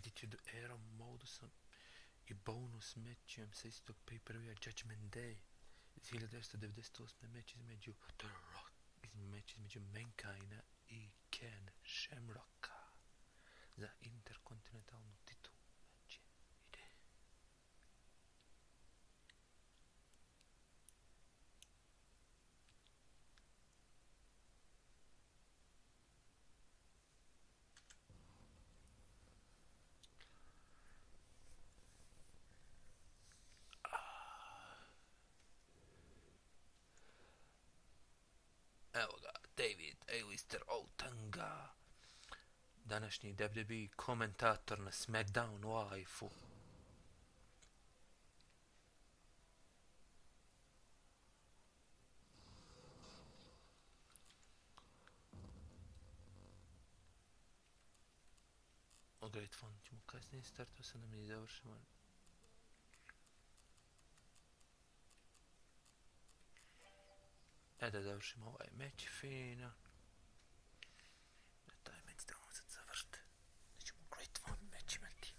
Attitude Era modusom i bonus mečem sa istog pay-per-viewa Judgment Day iz 1998. meč između The Rock, meč između Mankina i Ken Shamrocka za interkontinentalnu titulu. Meč ide. Evo ga, David Alistair Outanga, današnji WWE komentator na SmackDown Live-u. O Great Fun ćemo kasnije startao, sad nam je završimo. Da završimo ovaj meč fino. Taj meč da vam sad završite. Da ćemo Great Fun meč imati.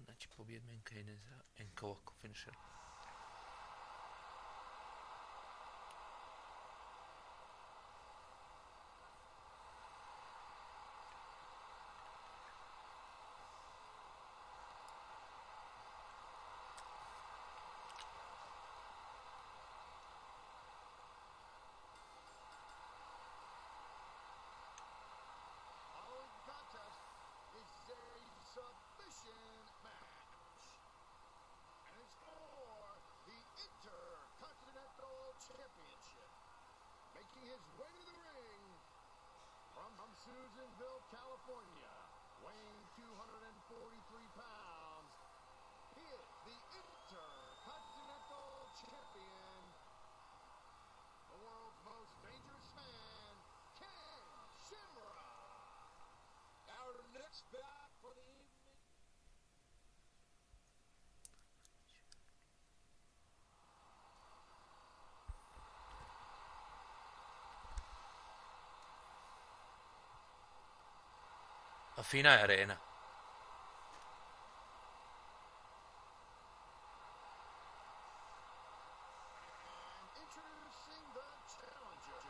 Znači pobjed Mankine za NK ovako finisher. His way to the ring from Susanville, California, weighing 243 pounds. He is the Intercontinental Champion, the world's most dangerous man, Ken Shamrock. Our next bout for the evening. A fina je arena. Introducing the challenger,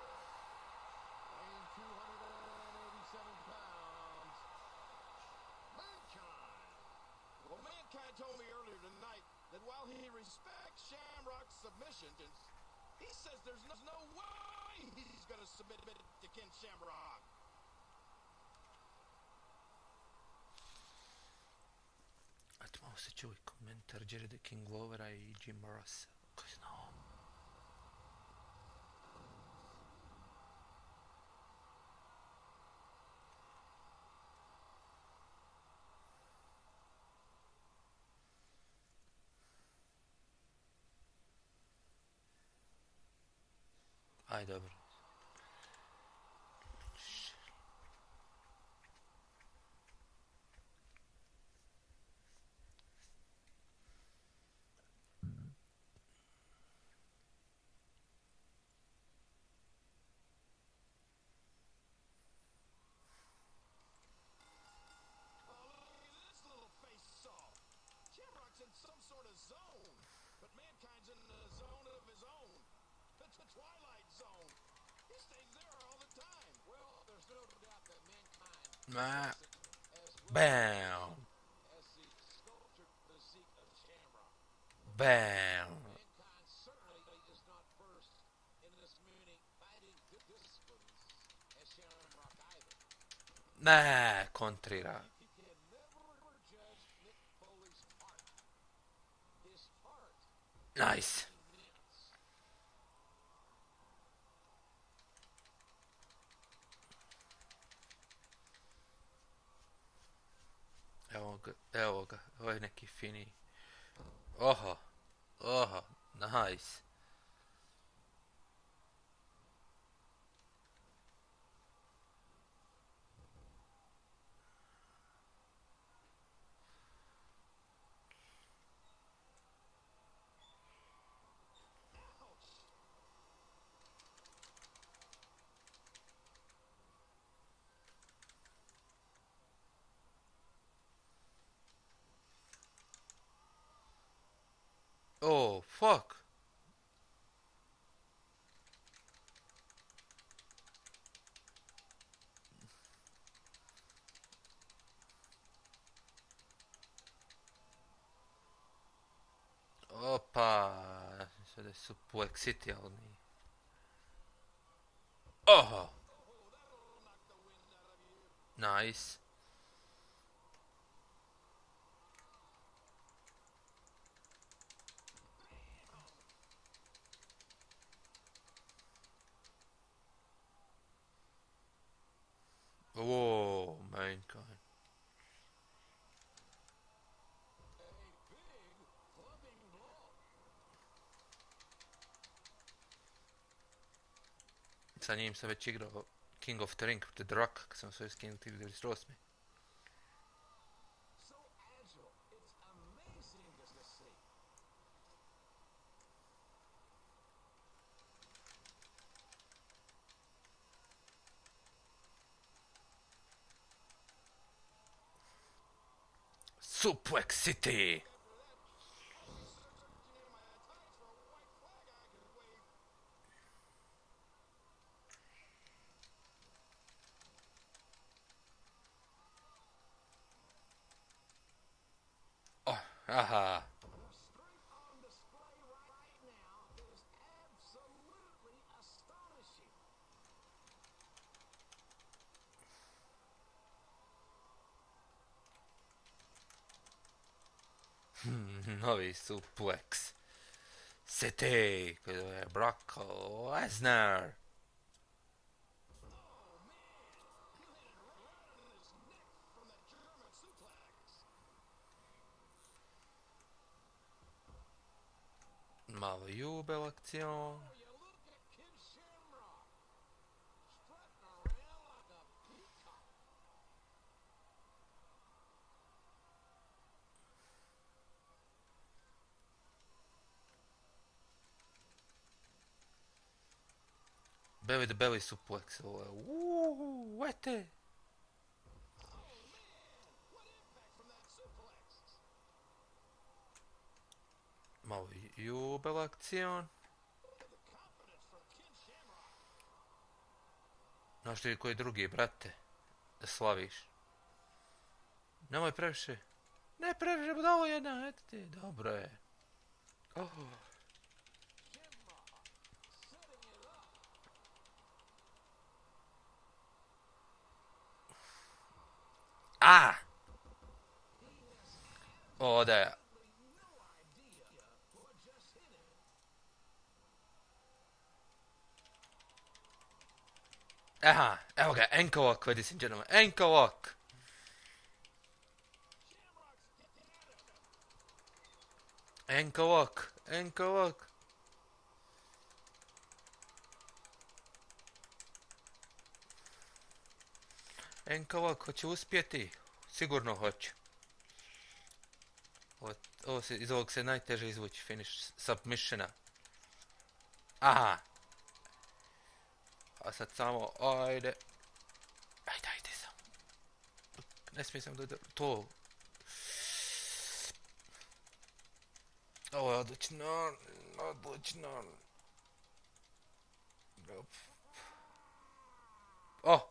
weighing 287 pounds, Mankind. Well, Mankind told me earlier tonight that while he respects Shamrock's submissions, he says there's no way he's going to submit to Ken Shamrock. Malo se čuj komentar Jerry King Lovera i Jim Ross. Ko je znao? Aj, dobro. In some sort of zone, but Mankind's in the zone of his own. It's the Twilight Zone. He stays there all the time. Well, there's no doubt that Mankind Bam! as the sculptured physique of Shamrock. Bam! Mankind certainly is not first in this many fighting disciplines as Shamrock either. Ne, kontrira. Nice. Evo ga, ovo je neki fini. Oho, nice. Oh, fuck. Opa. Sad je Suplex City, ali nije. Oh, nice. Whoa, mankind. Sa njim sam već igrao King of the Ring protiv The Rock, kad sam osvojio King 1998. Suplex City! Oh, aha. Novi Suplex City, koji je Brock Lesnar. Malo jubel akcion. Belly to belly suplex. Vete. Malo jubel akcion. Znaš ti koji drugi, brate? Da slaviš. Nemoj previše. Ne previše, budalo jedna, eto ti. Dobro je. Oh. A! O, da je. Aha, evo ga, ankle lock, ladies and gentlemen, ankle lock. Ankle lock, ankle lock. Ankle lock, hoće uspjeti? Sigurno hoće. Iz ovog se najteže izvući finish submissiona. Aha. A sad samo, ajde. Ajde samo. Ne smijem sam da to. Ovo je odlično. O!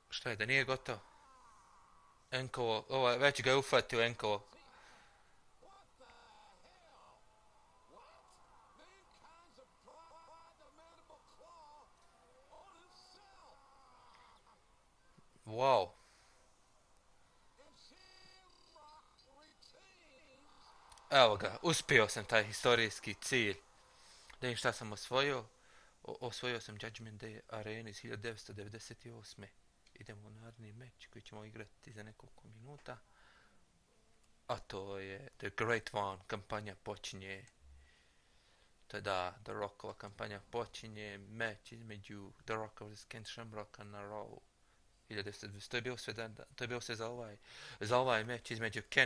Šta je, da nije gotovo? Enkovo, već ga je ufatio Enkovo. Wow. Evo ga, uspio sam taj historijski cilj. Da im šta sam osvojio? Osvojio sam Judgment Day arenu iz 1998. Idemo u naredni meč koji ćemo igrati za nekoliko minuta. A to je The Great One, kampanja počinje. To je da, The Rockova kampanja počinje, meč između The Rocka vs. Shamrocka na Raw. To je bilo sve za ovaj meč između Ken